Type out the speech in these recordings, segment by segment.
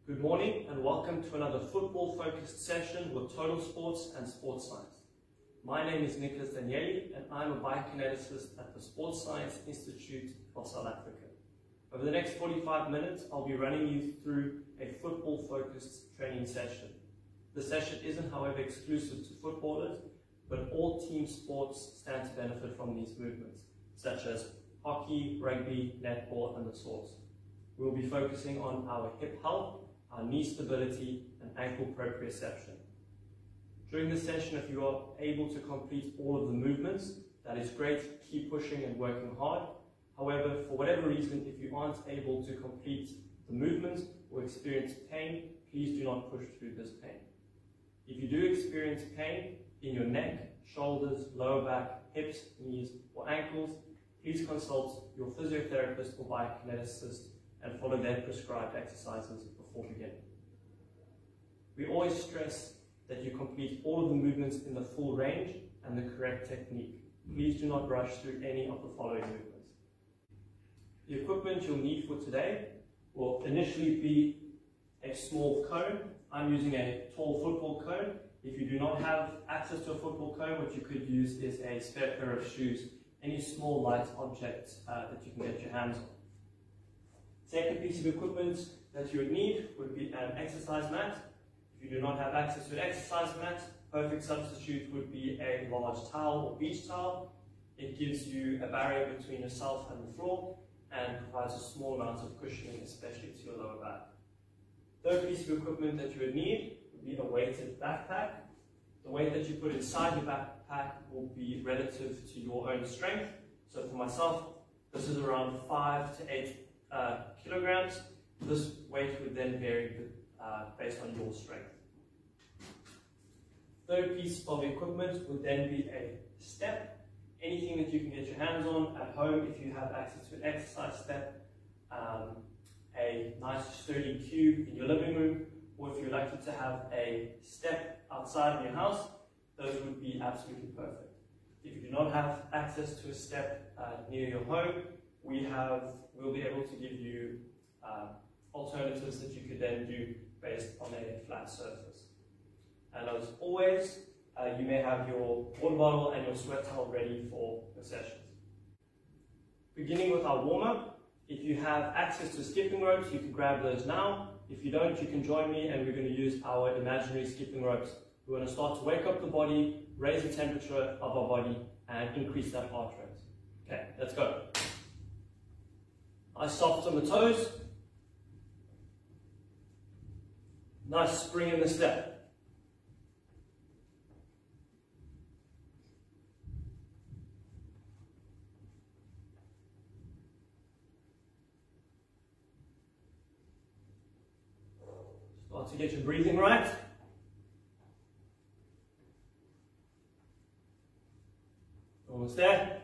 Good morning and welcome to another football-focused session with Total Sports and Sports Science. My name is Nicolas Danieli and I'm a biokineticist at the Sports Science Institute of South Africa. Over the next 45 minutes, I'll be running you through a football-focused training session. The session isn't, however, exclusive to footballers, but all team sports stand to benefit from these movements, such as hockey, rugby, netball, and the sorts. We'll be focusing on our hip health, our knee stability, and ankle proprioception. During the session, if you are able to complete all of the movements, that is great, keep pushing and working hard. However, for whatever reason, if you aren't able to complete the movements or experience pain, please do not push through this pain. If you do experience pain in your neck, shoulders, lower back, hips, knees, or ankles, please consult your physiotherapist or biokineticist and follow their prescribed exercises before beginning. We always stress that you complete all of the movements in the full range and the correct technique. Please do not rush through any of the following movements. The equipment you'll need for today will initially be a small cone. I'm using a tall football cone. If you do not have access to a football cone, what you could use is a spare pair of shoes, any small light object that you can get your hands on. Second piece of equipment that you would need would be an exercise mat. If you do not have access to an exercise mat, perfect substitute would be a large towel or beach towel. It gives you a barrier between yourself and the floor and provides a small amount of cushioning, especially to your lower back. Third piece of equipment that you would need would be a weighted backpack. The weight that you put inside your backpack will be relative to your own strength. So for myself, this is around 5 to 8 kilograms. This weight would then vary based on your strength. Third piece of equipment would then be a step. Anything that you can get your hands on at home if you have access to an exercise step, a nice sturdy cube in your living room, or if you're lucky to have a step outside of your house, those would be absolutely perfect. If you do not have access to a step near your home, we'll be able to give you alternatives that you could then do based on a flat surface. And as always, you may have your water bottle and your sweat towel ready for the sessions. Beginning with our warm-up, if you have access to skipping ropes, you can grab those now. If you don't, you can join me and we're going to use our imaginary skipping ropes. We're going to start to wake up the body, raise the temperature of our body, and increase that heart rate. Okay, let's go. Nice soft on the toes. Nice spring in the step. Start to get your breathing right. Almost there.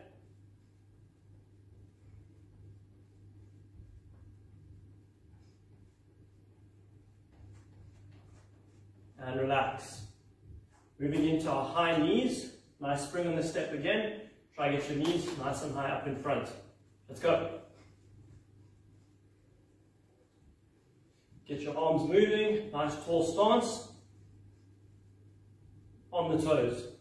And relax. Moving into our high knees. Nice spring on the step again. Try to get your knees nice and high up in front. Let's go. Get your arms moving. Nice tall stance. On the toes.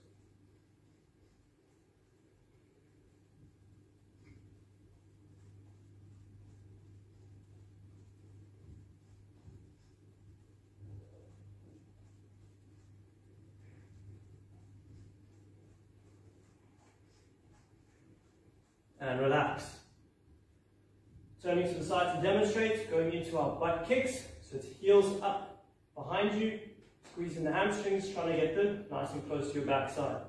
And relax. Turning to the side to demonstrate, going into our butt kicks. So it's heels up behind you, squeezing the hamstrings, trying to get them nice and close to your backside.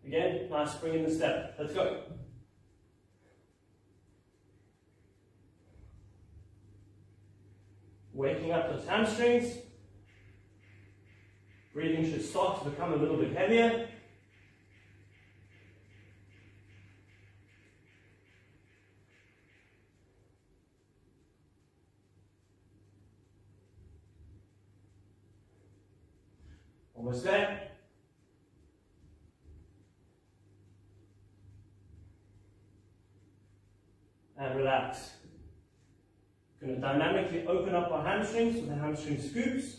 Again, nice spring in the step. Let's go. Waking up those hamstrings. Breathing should start to become a little bit heavier. Almost there. And relax. We're going to dynamically open up our hamstrings with the hamstring scoops.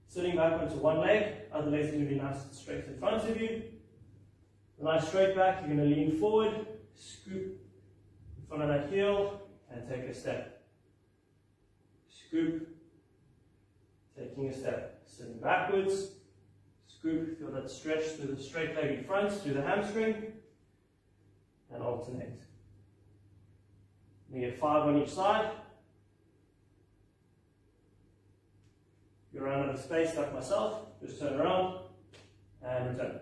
Sitting back onto one leg, other leg's going to be nice and straight in front of you. Lie straight back, you're going to lean forward, scoop in front of that heel, and take a step. Scoop, taking a step. Sitting backwards, scoop, feel that stretch through the straight leg in front, through the hamstring, and alternate. You get 5 on each side. If you run out of space like myself, just turn around and return.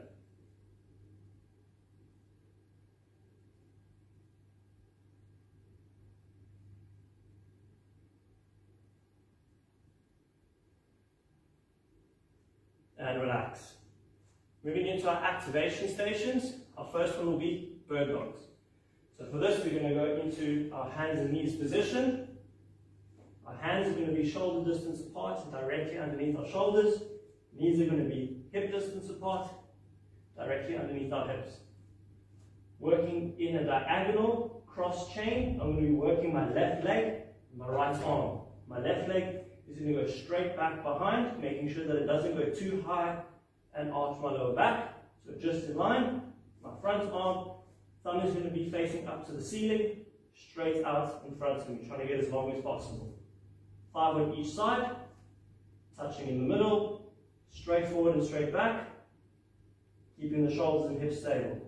And relax. Moving into our activation stations, our first one will be bird dogs. So for this, we're going to go into our hands and knees position. Our hands are going to be shoulder distance apart, directly underneath our shoulders. Knees are going to be hip distance apart, directly underneath our hips. Working in a diagonal cross chain, I'm going to be working my left leg and my right arm. My left leg is going to go straight back behind, making sure that it doesn't go too high and arch my lower back. So just in line, my front arm, thumb is going to be facing up to the ceiling, straight out in front of me, trying to get as long as possible. 5 on each side, touching in the middle, straight forward and straight back, keeping the shoulders and hips stable.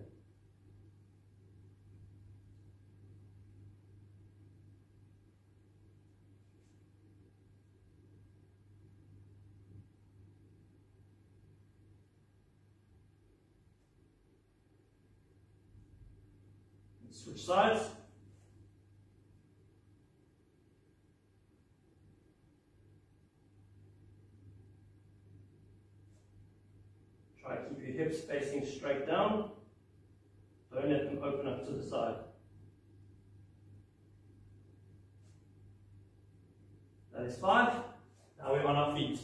Switch sides. Try to keep your hips facing straight down. Don't let them open up to the side. That is 5. Now we're on our feet.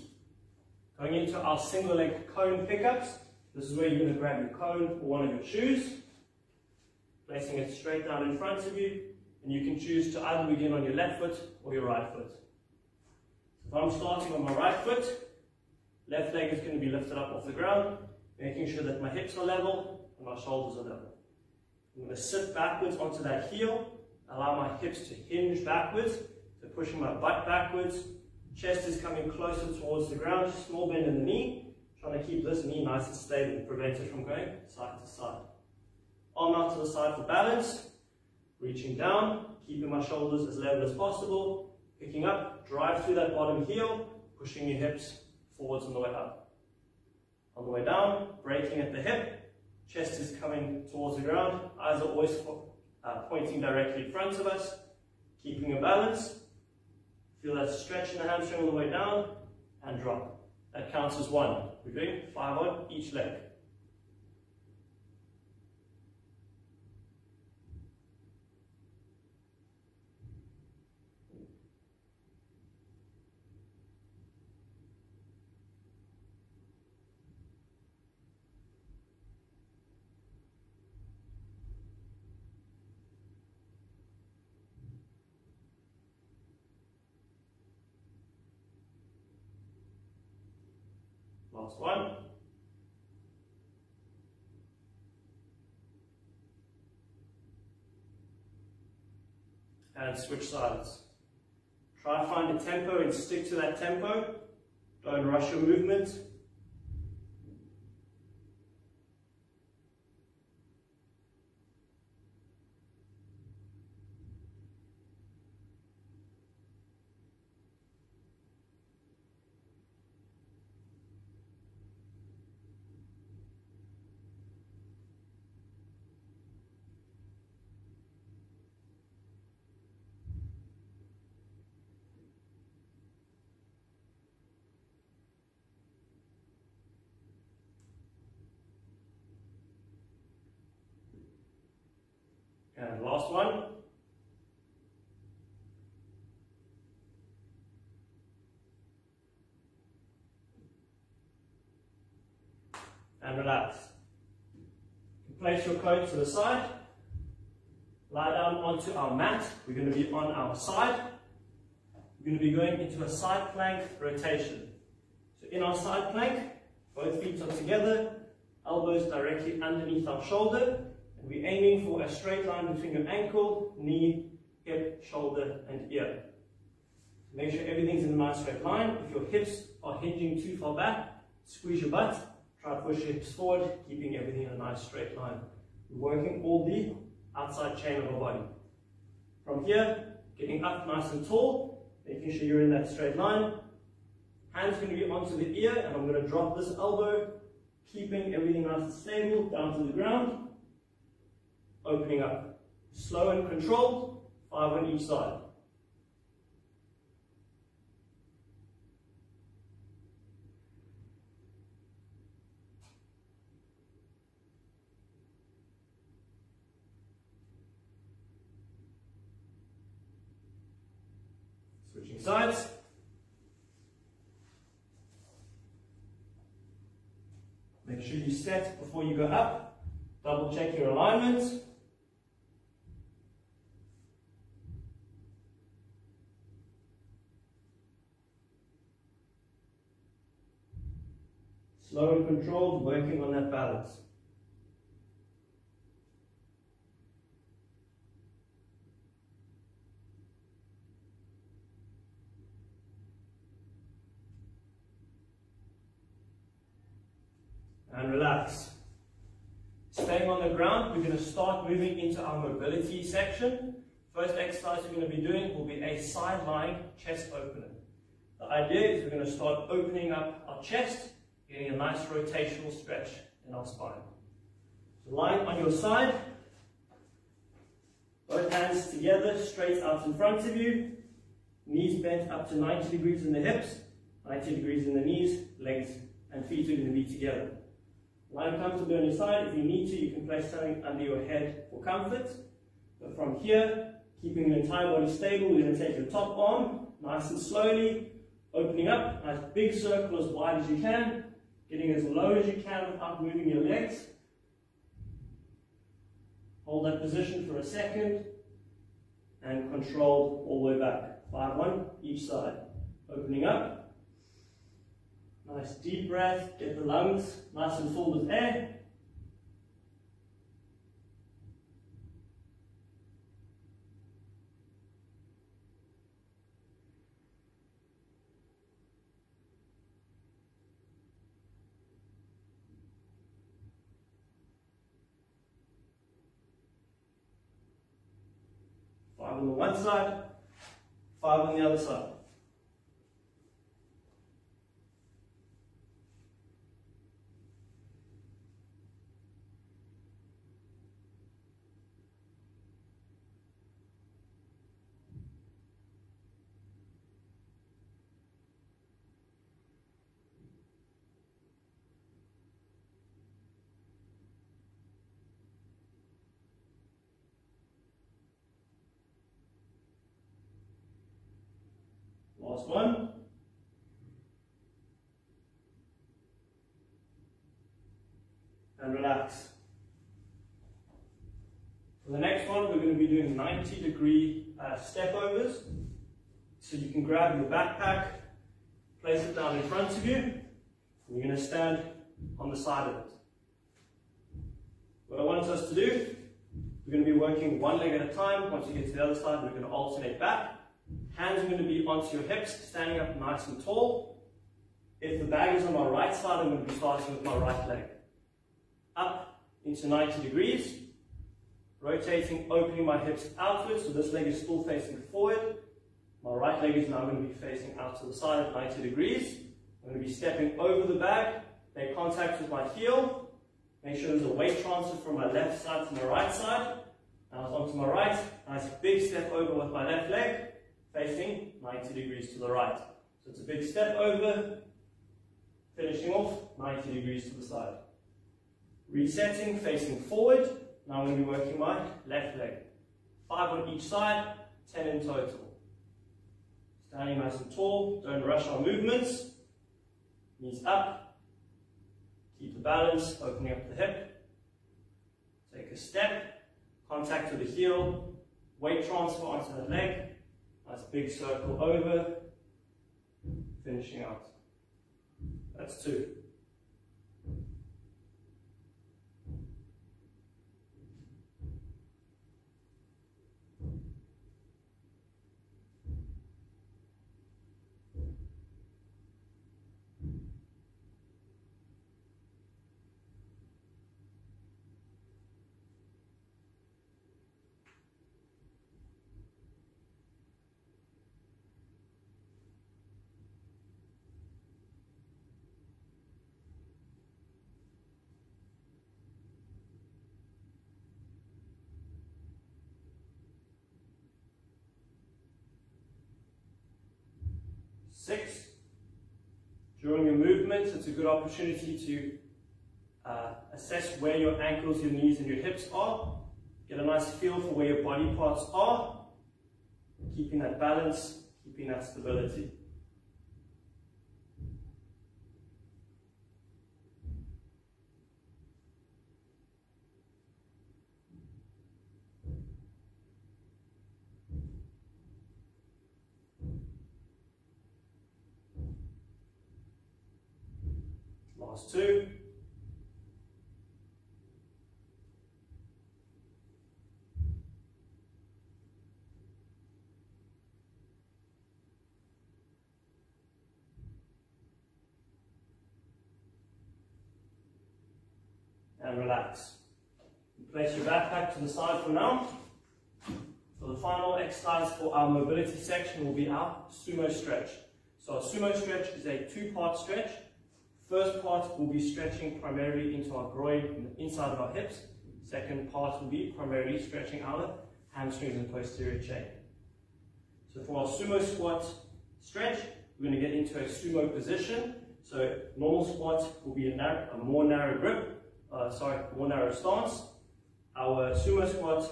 Going into our single leg cone pickups. This is where you're going to grab your cone or one of your shoes, placing it straight down in front of you, and you can choose to either begin on your left foot or your right foot. So if I'm starting on my right foot, left leg is going to be lifted up off the ground, making sure that my hips are level and my shoulders are level. I'm going to sit backwards onto that heel, allow my hips to hinge backwards, so pushing my butt backwards, chest is coming closer towards the ground, small bend in the knee, trying to keep this knee nice and stable, prevent it from going side to side. Arm out to the side for balance, reaching down, keeping my shoulders as level as possible, picking up, drive through that bottom heel, pushing your hips forwards on the way up. On the way down, braking at the hip, chest is coming towards the ground, eyes are always pointing directly in front of us, keeping a balance. Feel that stretch in the hamstring on the way down, and drop. That counts as 1. We're doing 5 on each leg. Last one. And switch sides. Try to find a tempo and stick to that tempo. Don't rush your movement. And last one. And relax. Place your cone to the side. Lie down onto our mat. We're going to be on our side. we're going to be going into a side plank rotation. So in our side plank, both feet are together, elbows directly underneath our shoulder, and we're aiming for a straight line between your ankle, knee, hip, shoulder, and ear. Make sure everything's in a nice straight line. If your hips are hinging too far back, squeeze your butt, try to push your hips forward, keeping everything in a nice straight line. We're working all the outside chain of our body. From here, getting up nice and tall, making sure you're in that straight line. Hands going to be onto the ear, and I'm going to drop this elbow, keeping everything nice and stable, down to the ground. Opening up. Slow and controlled, 5 on each side. Switching sides. Make sure you set before you go up. Double check your alignment. Slow and controlled, working on that balance. And relax. Staying on the ground, we're going to start moving into our mobility section. First exercise we're going to be doing will be a side lying chest opener. The idea is we're going to start opening up our chest, getting a nice rotational stretch in our spine. So lying on your side, both hands together, straight out in front of you, knees bent up to 90 degrees in the hips, 90 degrees in the knees, legs and feet are going to be together. Lying comfortably on your side. If you need to, you can place something under your head for comfort. But from here, keeping the entire body stable, we're going to take your top arm, nice and slowly, opening up, nice big circle as wide as you can, getting as low as you can without moving your legs. Hold that position for a second, and control all the way back. 5 on each side. Opening up. Nice deep breath, get the lungs nice and full with air. Five on the one side, 5 on the other side. Last one. And relax. For the next one, we're going to be doing 90-degree step overs. So you can grab your backpack, place it down in front of you, and you're going to stand on the side of it. What I want us to do, we're going to be working one leg at a time. Once you get to the other side, we're going to alternate back. Hands are going to be onto your hips, standing up nice and tall. If the bag is on my right side, I'm going to be starting with my right leg. Up into 90 degrees. Rotating, opening my hips outwards, so this leg is still facing forward. My right leg is now going to be facing out to the side at 90 degrees. I'm going to be stepping over the bag, make contact with my heel. Make sure there's a weight transfer from my left side to my right side. Now onto my right, nice big step over with my left leg, facing 90 degrees to the right. So it's a big step over, finishing off 90 degrees to the side. Resetting, facing forward. Now I'm going to be working my left leg. 5 on each side, 10 in total. Standing nice and tall, don't rush our movements. Knees up. Keep the balance, opening up the hip. Take a step, contact with the heel, weight transfer onto the leg. Nice big circle over, finishing out. That's 2. Six, during your movements, it's a good opportunity to assess where your ankles, your knees and your hips are. Get a nice feel for where your body parts are, keeping that balance, keeping that stability. Last 2. And relax. Place your backpack to the side for now. So the final exercise for our mobility section will be our sumo stretch. So our sumo stretch is a 2-part stretch. First part will be stretching primarily into our groin and the inside of our hips. Second part will be primarily stretching our hamstrings and posterior chain. So for our sumo squat stretch, we're going to get into a sumo position. So normal squat will be a more narrow grip, more narrow stance. Our sumo squat,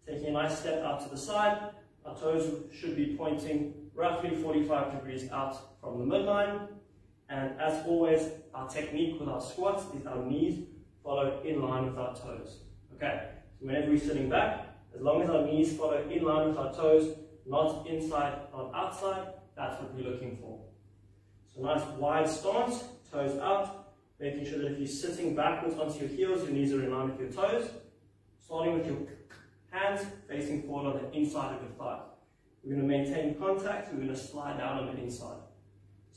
taking a nice step out to the side, our toes should be pointing roughly 45 degrees out from the midline. And as always, our technique with our squats is our knees follow in line with our toes. Okay, so whenever we're sitting back, as long as our knees follow in line with our toes, not inside, not outside, that's what we're looking for. So nice wide stance, toes out, making sure that if you're sitting backwards onto your heels, your knees are in line with your toes. Starting with your hands facing forward on the inside of your thigh. We're going to maintain contact, we're going to slide down on the inside.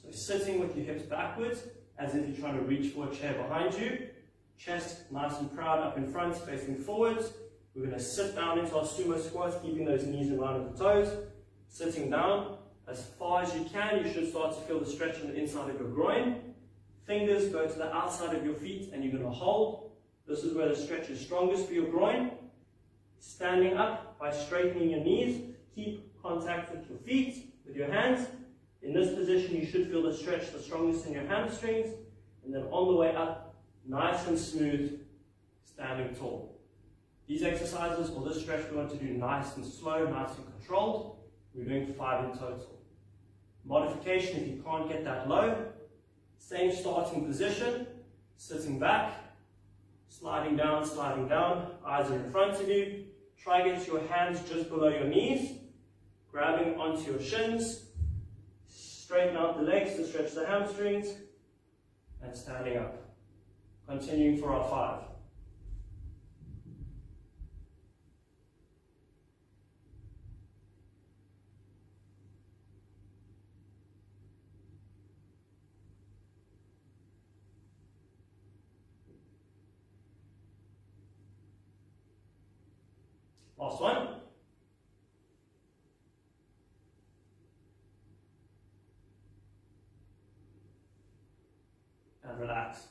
So sitting with your hips backwards, as if you're trying to reach for a chair behind you. Chest nice and proud up in front, facing forwards. We're going to sit down into our sumo squat, keeping those knees in line with the toes. Sitting down, as far as you can, you should start to feel the stretch on the inside of your groin. Fingers go to the outside of your feet and you're going to hold. This is where the stretch is strongest for your groin. Standing up by straightening your knees. Keep contact with your feet, with your hands. In this position, you should feel the stretch the strongest in your hamstrings, and then on the way up, nice and smooth, standing tall. These exercises, or this stretch, we want to do nice and slow, nice and controlled. We're doing 5 in total. Modification, if you can't get that low, same starting position, sitting back, sliding down, eyes are in front of you. Try to get your hands just below your knees, grabbing onto your shins. Straighten out the legs to stretch the hamstrings, and standing up. Continuing for our 5. Last one. And relax.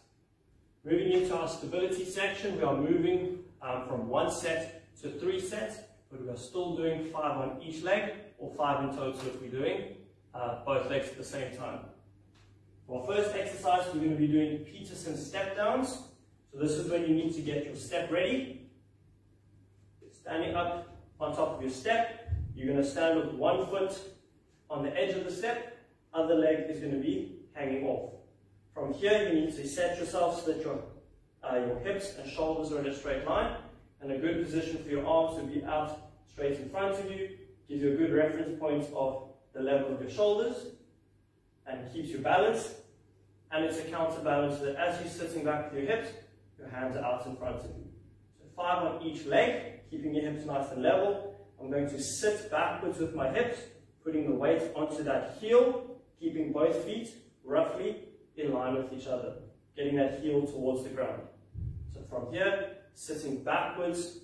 Moving into our stability section, we are moving from 1 set to 3 sets, but we are still doing 5 on each leg, or 5 in total if we're doing both legs at the same time. For our first exercise, we're going to be doing Peterson step downs. So this is when you need to get your step ready. Standing up on top of your step, you're going to stand with 1 foot on the edge of the step, other leg is going to be hanging off. From here, you need to set yourself so that your hips and shoulders are in a straight line, and a good position for your arms to be out straight in front of you, gives you a good reference point of the level of your shoulders and keeps you balanced. And it's a counterbalance so that as you're sitting back with your hips, your hands are out in front of you. So 5 on each leg, keeping your hips nice and level. I'm going to sit backwards with my hips, putting the weight onto that heel, keeping both feet roughly in line with each other, getting that heel towards the ground. So from here, sitting backwards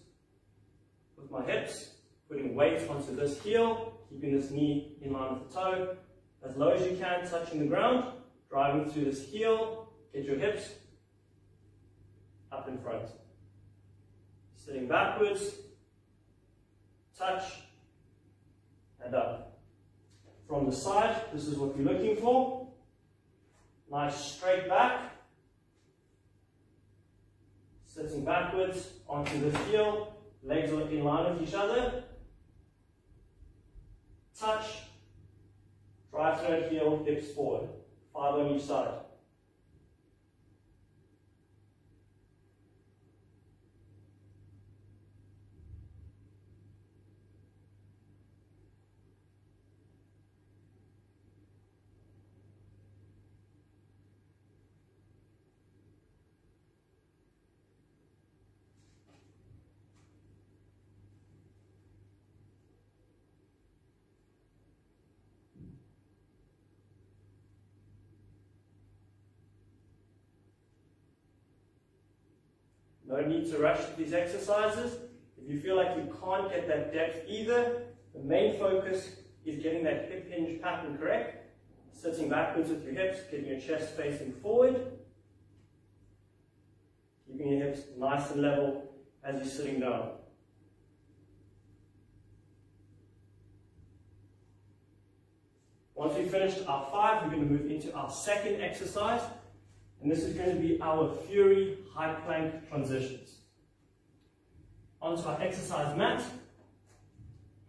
with my hips, putting weight onto this heel, keeping this knee in line with the toe, as low as you can, touching the ground, driving through this heel, get your hips up in front. Sitting backwards, touch, and up. From the side, this is what we're looking for. Nice straight back. Sitting backwards onto this heel, legs are in line with each other. Touch, drive through that heel, hips forward. 5 on each side. No need to rush these exercises. If you feel like you can't get that depth either, the main focus is getting that hip hinge pattern correct. Sitting backwards with your hips, getting your chest facing forward. Keeping your hips nice and level as you're sitting down. Once we've finished our 5, we're going to move into our second exercise. And this is going to be our Fury high plank transitions. Onto our exercise mat.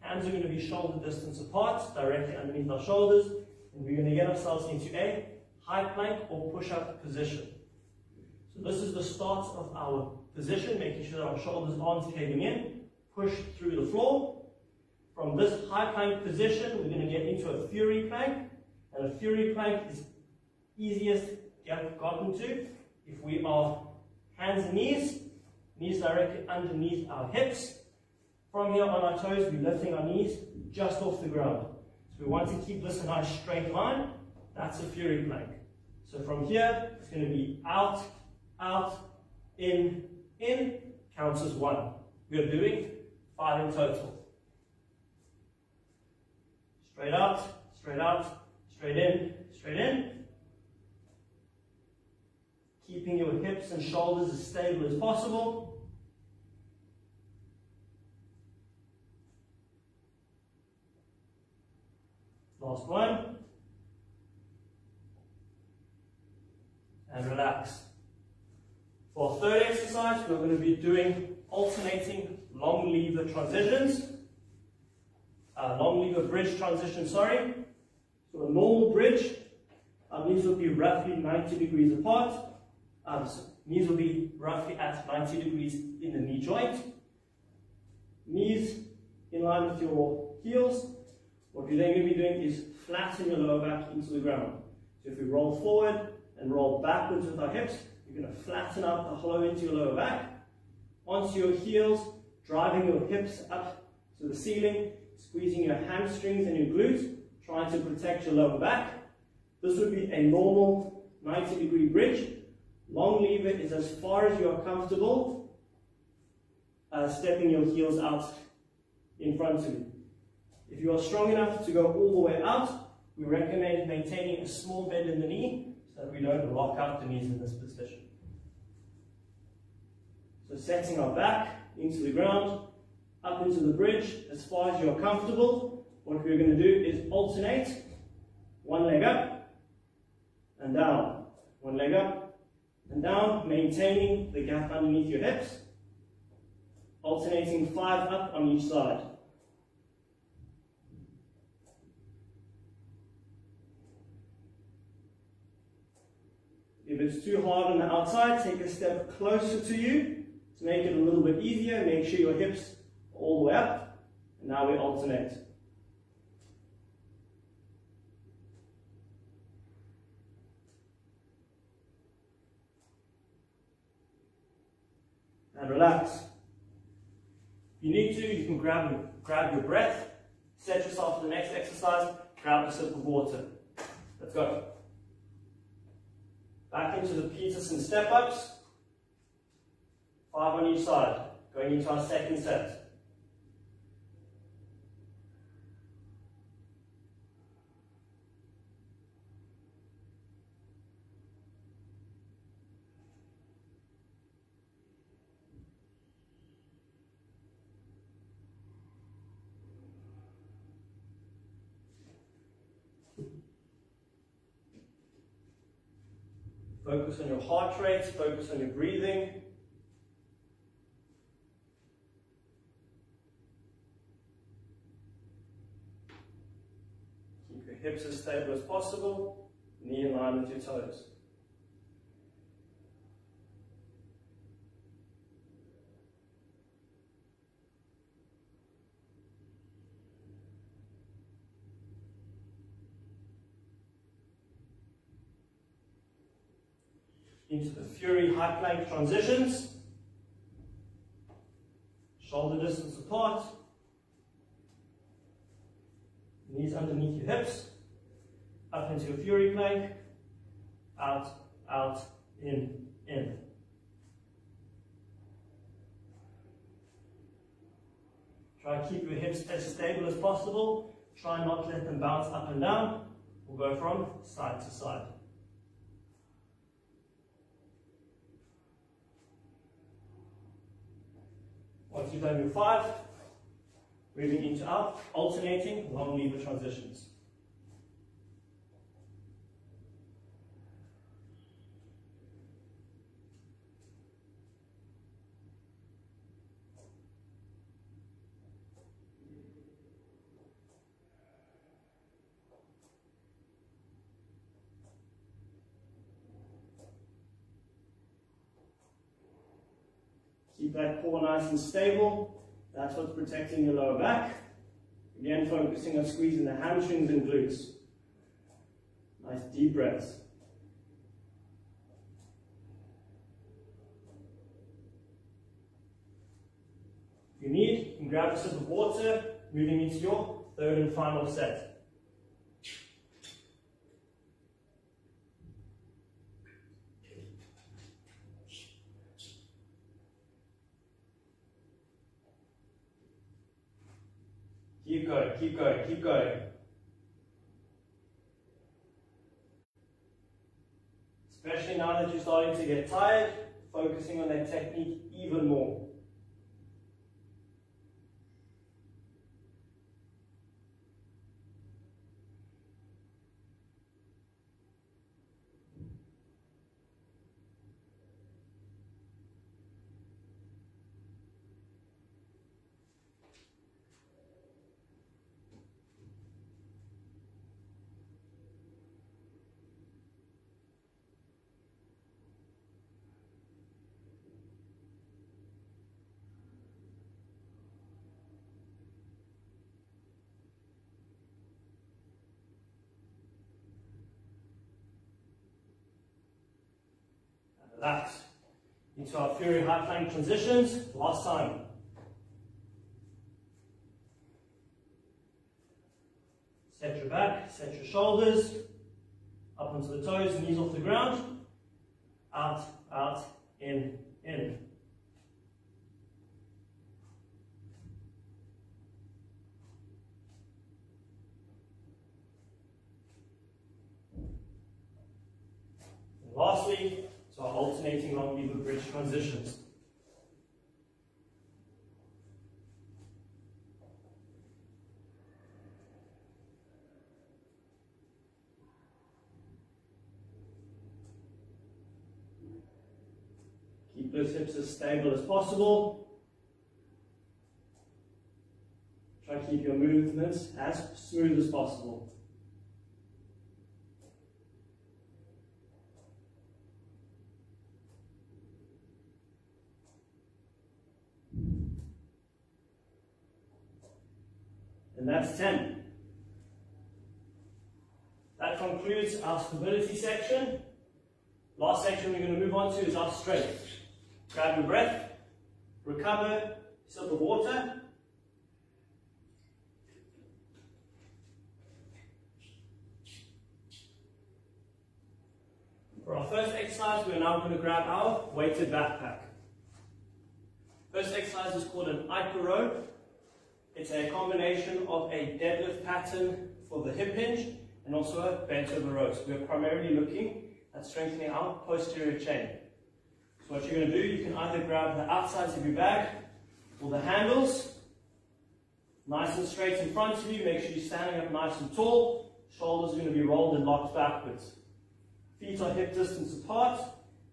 Hands are going to be shoulder distance apart, directly underneath our shoulders. And we're going to get ourselves into a high plank or push-up position. So this is the start of our position, making sure that our shoulders aren't caving in. Push through the floor. From this high plank position, we're going to get into a Fury plank. And a Fury plank is easiest gotten to if we are hands and knees directly underneath our hips. From here on our toes, we're lifting our knees just off the ground. So we want to keep this a nice straight line. That's a Fury plank. So from here, it's going to be out, out, in, counts as 1. We are doing 5 in total. Straight out, straight out, straight in, straight in. Keeping your hips and shoulders as stable as possible. Last one. And relax. For our third exercise, we're going to be doing alternating long lever transitions. Long lever bridge transition, sorry. So a normal bridge, our knees will be roughly 90 degrees apart. Knees will be roughly at 90 degrees in the knee joint. Knees in line with your heels. What we're then going to be doing is flatten your lower back into the ground. So if we roll forward and roll backwards with our hips, you're going to flatten out the hollow into your lower back. Onto your heels, driving your hips up to the ceiling, squeezing your hamstrings and your glutes, trying to protect your lower back. This would be a normal 90-degree bridge. Long lever is as far as you are comfortable, stepping your heels out in front of you. If you are strong enough to go all the way out, we recommend maintaining a small bend in the knee so that we don't lock out the knees in this position. So setting our back into the ground, up into the bridge as far as you are comfortable. What we're going to do is alternate, one leg up and down, one leg up and down, maintaining the gap underneath your hips, alternating 5 up on each side. If it's too hard on the outside, take a step closer to you to make it a little bit easier. Make sure your hips are all the way up. And now we alternate. and relax. If you need to, you can grab your breath, set yourself for the next exercise, grab a sip of water. Let's go. Back into the Peterson step-ups. 5 on each side, going into our second set. Focus on your heart rate, focus on your breathing. Keep your hips as stable as possible, knee in line with your toes. Into the Fury high plank transitions. Shoulder distance apart. Knees underneath your hips. Up into your Fury plank. Out, out, in, in. Try to keep your hips as stable as possible. Try not to let them bounce up and down. We'll go from side to side. Once you've done your 5, moving into our alternating long lever transitions. Keep that core nice and stable. That's what's protecting your lower back. Again, focusing on squeezing the hamstrings and glutes. Nice deep breaths. If you need, you can grab a sip of water, moving into your third and final set. Keep going, keep going, keep going. Especially now that you're starting to get tired, focusing on that technique even more. Relax. Into our Fury high plank transitions. Last time. Set your back, set your shoulders. Up onto the toes, knees off the ground. Out, out, in, in. And lastly, so our alternating long lever bridge transitions. Keep those hips as stable as possible. Try to keep your movements as smooth as possible. And that's 10. That concludes our stability section. Last section we're going to move on to is our strength. Grab your breath, recover, sip of water. For our first exercise, we're now going to grab our weighted backpack. First exercise is called an Aerobic. It's a combination of a deadlift pattern for the hip hinge and also a bent over row. So we're primarily looking at strengthening our posterior chain. So what you're going to do, you can either grab the outsides of your bag or the handles, nice and straight in front of you. Make sure you're standing up nice and tall. Shoulders are going to be rolled and locked backwards. Feet are hip distance apart.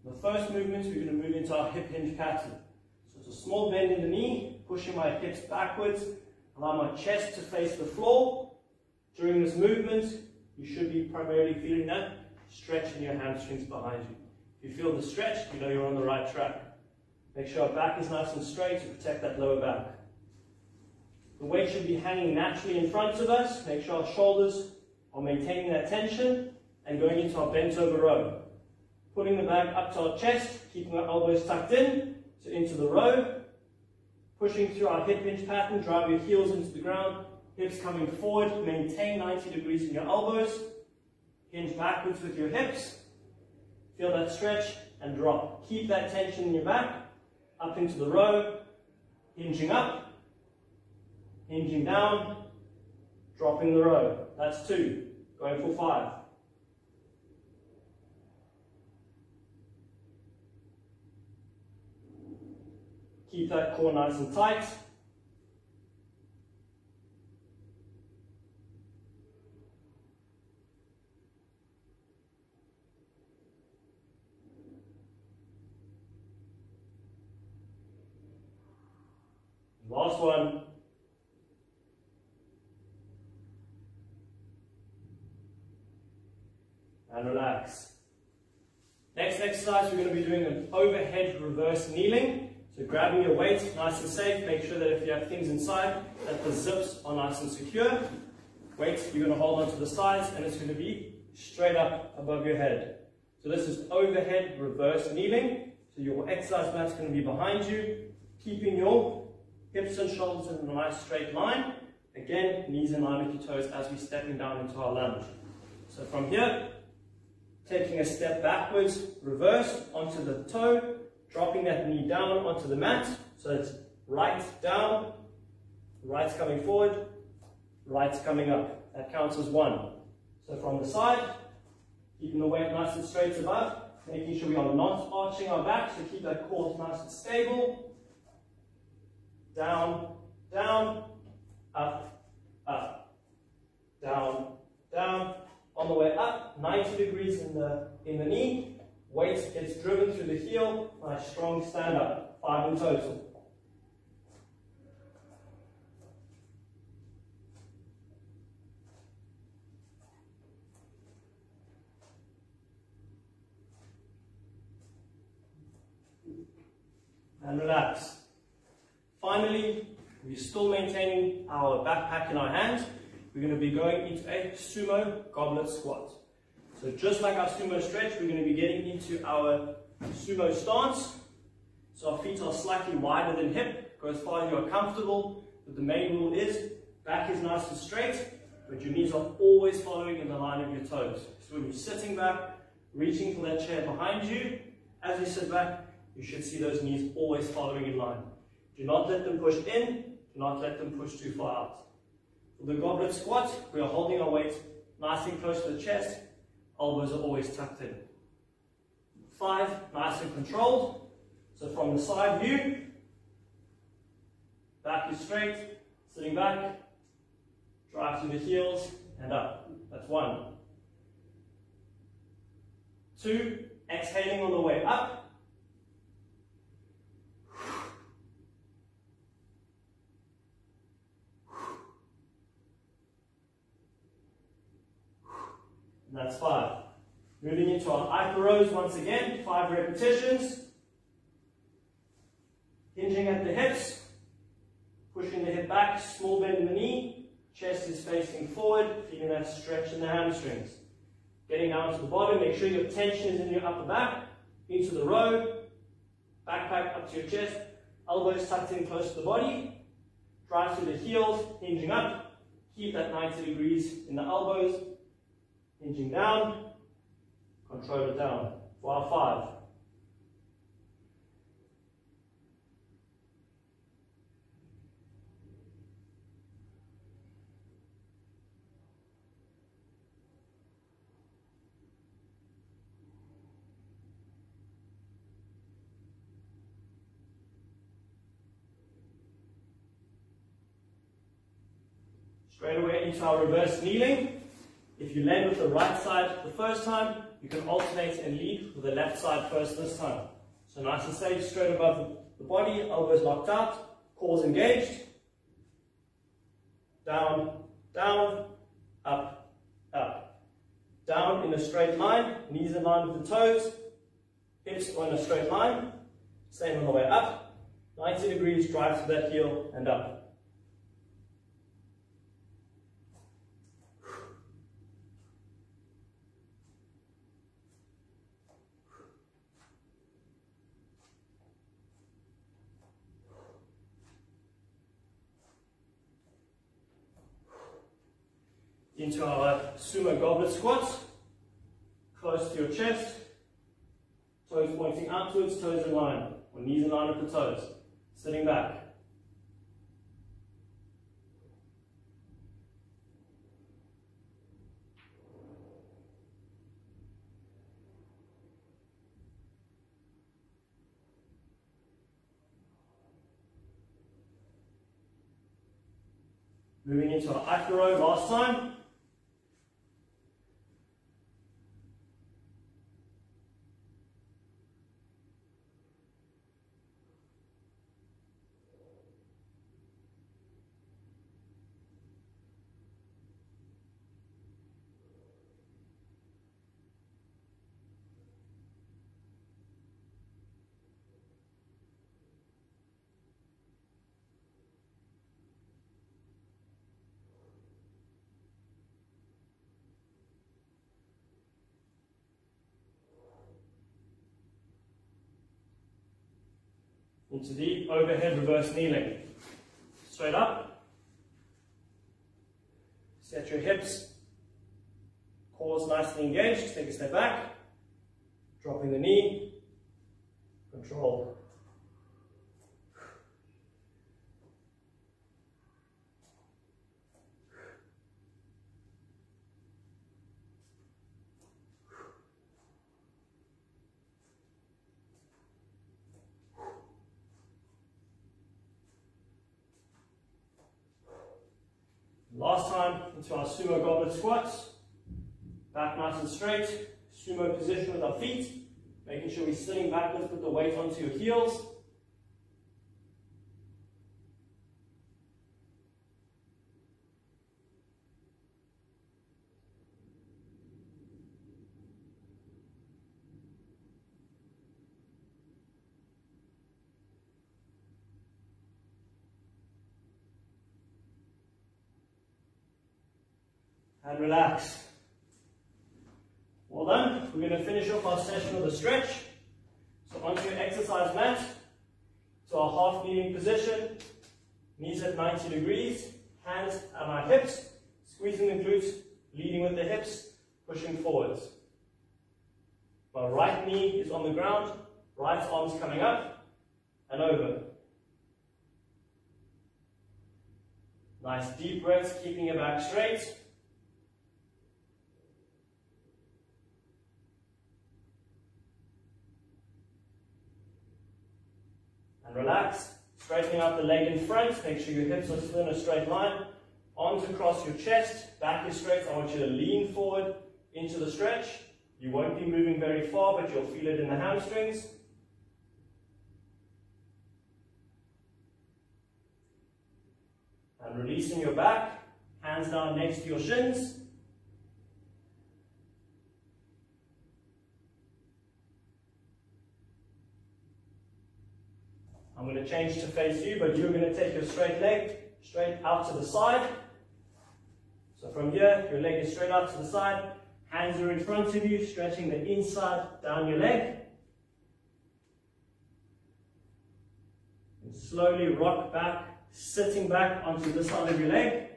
The first movement, we're going to move into our hip hinge pattern. So it's a small bend in the knee, pushing my hips backwards, allow my chest to face the floor. During this movement, you should be primarily feeling that stretch in your hamstrings behind you. If you feel the stretch, you know you're on the right track. Make sure our back is nice and straight to protect that lower back. The weight should be hanging naturally in front of us. Make sure our shoulders are maintaining that tension and going into our bent over row. Putting the bag up to our chest, keeping our elbows tucked in, so into the row. Pushing through our hip hinge pattern, drive your heels into the ground, hips coming forward, maintain 90 degrees in your elbows, hinge backwards with your hips, feel that stretch and drop. Keep that tension in your back, up into the row, hinging up, hinging down, dropping the row. That's 2, going for 5. Keep that core nice and tight. Last one. And relax. Next exercise, we're going to be doing an overhead reverse kneeling. So grabbing your weight, nice and safe. Make sure that if you have things inside, that the zips are nice and secure. Weight, you're going to hold onto the sides, and it's going to be straight up above your head. So this is overhead reverse kneeling. So your exercise mat's going to be behind you, keeping your hips and shoulders in a nice straight line. Again, knees in line with your toes as we're stepping down into our lunge. So from here, taking a step backwards, reverse onto the toe, dropping that knee down onto the mat. So it's right down, right's coming forward, right's coming up. That counts as 1. So from the side, keeping the weight nice and straight above, making sure we are not arching our back, so keep that core nice and stable. Down, down, up, up, down, down. On the way up, 90 degrees in the knee. Weight gets driven through the heel. Nice strong stand up. 5 in total. And relax. Finally, we're still maintaining our backpack in our hand. We're going to be going into a sumo goblet squat. So just like our sumo stretch, we're going to be getting into our sumo stance. So our feet are slightly wider than hip. Go as far as you are comfortable. But the main rule is back is nice and straight, but your knees are always following in the line of your toes. So when you're sitting back, reaching for that chair behind you, as you sit back, you should see those knees always following in line. Do not let them push in. Do not let them push too far out. For the goblet squat, we are holding our weight nice and close to the chest. Elbows are always tucked in. 5, nice and controlled. So from the side view, back is straight, sitting back, drive through the heels and up. That's 1. 2, exhaling on the way up. And that's 5. Moving into our upper rows once again, 5 repetitions. Hinging at the hips, pushing the hip back, small bend in the knee, chest is facing forward, feeling that stretch in the hamstrings. Getting down to the bottom, make sure your tension is in your upper back, into the row, backpack up to your chest, elbows tucked in close to the body, drive through the heels, hinging up, keep that 90 degrees in the elbows, hinging down, control it down for our 5. Straight away into our reverse kneeling. If you land with the right side the first time, you can alternate and lead with the left side first this time. So nice and safe, straight above the body, elbows locked out, cores engaged. Down, down, up, up. Down in a straight line, knees in line with the toes, hips are in a straight line. Same on the way up. 90 degrees, drive to that heel and up. Into our sumo goblet squats, close to your chest, toes pointing outwards, toes in line, or knees in line with the toes, sitting back. Moving into our acro last time. Into the overhead reverse kneeling. Straight up. Set your hips. Cores nicely engaged. Take a step back. Dropping the knee. Control. Last time into our sumo goblet squats. Back nice and straight. Sumo position with our feet. Making sure we're sitting backwards, put the weight onto your heels. And relax. Well done. We're going to finish off our session with a stretch. So onto your exercise mat. To our half kneeling position. Knees at 90 degrees. Hands at our hips. Squeezing the glutes. Leading with the hips. Pushing forwards. My right knee is on the ground. Right arm's coming up. And over. Nice deep breaths. Keeping your back straight. Relax, straightening out the leg in front, make sure your hips are still in a straight line, arms across your chest, back is straight. I want you to lean forward into the stretch. You won't be moving very far, but you'll feel it in the hamstrings. And releasing your back, hands down next to your shins. I'm going to change to face you, but you're going to take your straight leg straight out to the side. So from here, your leg is straight out to the side. Hands are in front of you, stretching the inside down your leg. And slowly rock back, sitting back onto this side of your leg,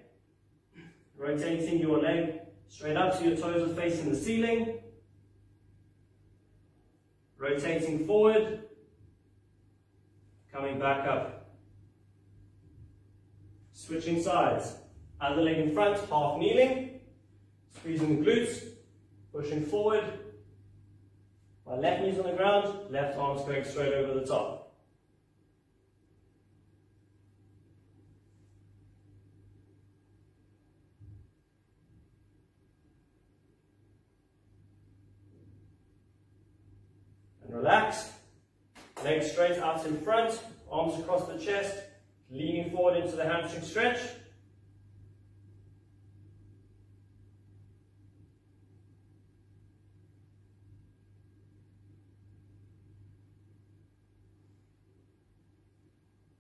rotating your leg straight up so your toes are facing the ceiling, rotating forward, coming back up, switching sides, other leg in front, half kneeling, squeezing the glutes, pushing forward, my left knee's on the ground, left arm's going straight over the top. And relax, legs straight out in front, arms across the chest, leaning forward into the hamstring stretch.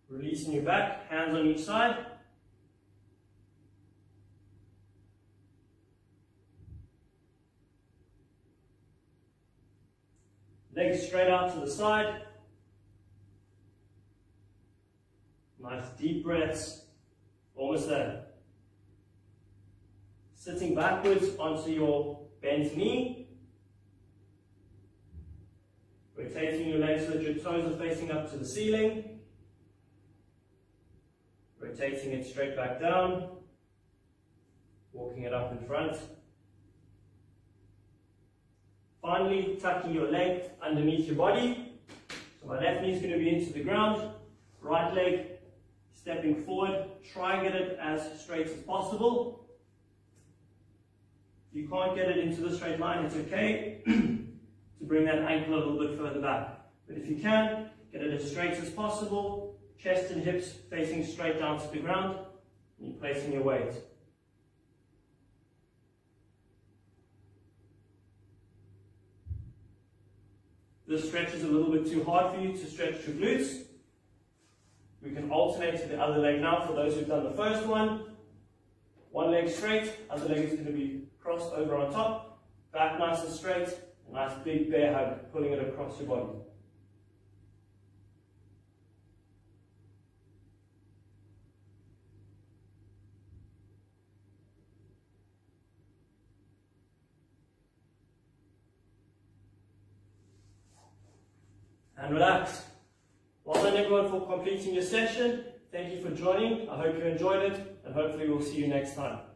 Releasing your back, hands on each side. Legs straight out to the side. Nice deep breaths. Almost there. Sitting backwards onto your bent knee. Rotating your legs so that your toes are facing up to the ceiling. Rotating it straight back down, walking it up in front. Finally, tucking your leg underneath your body. So my left knee is going to be into the ground, right leg stepping forward. Try and get it as straight as possible. If you can't get it into the straight line, it's okay to bring that ankle a little bit further back. But if you can, get it as straight as possible. Chest and hips facing straight down to the ground, and you're placing your weight. This stretch is a little bit too hard for you to stretch your glutes. We can alternate to the other leg now for those who've done the first one. One leg straight, other leg is going to be crossed over on top, back nice and straight, a nice big bear hug, pulling it across your body. And relax. Well done everyone for completing your session. Thank you for joining. I hope you enjoyed it, and hopefully we'll see you next time.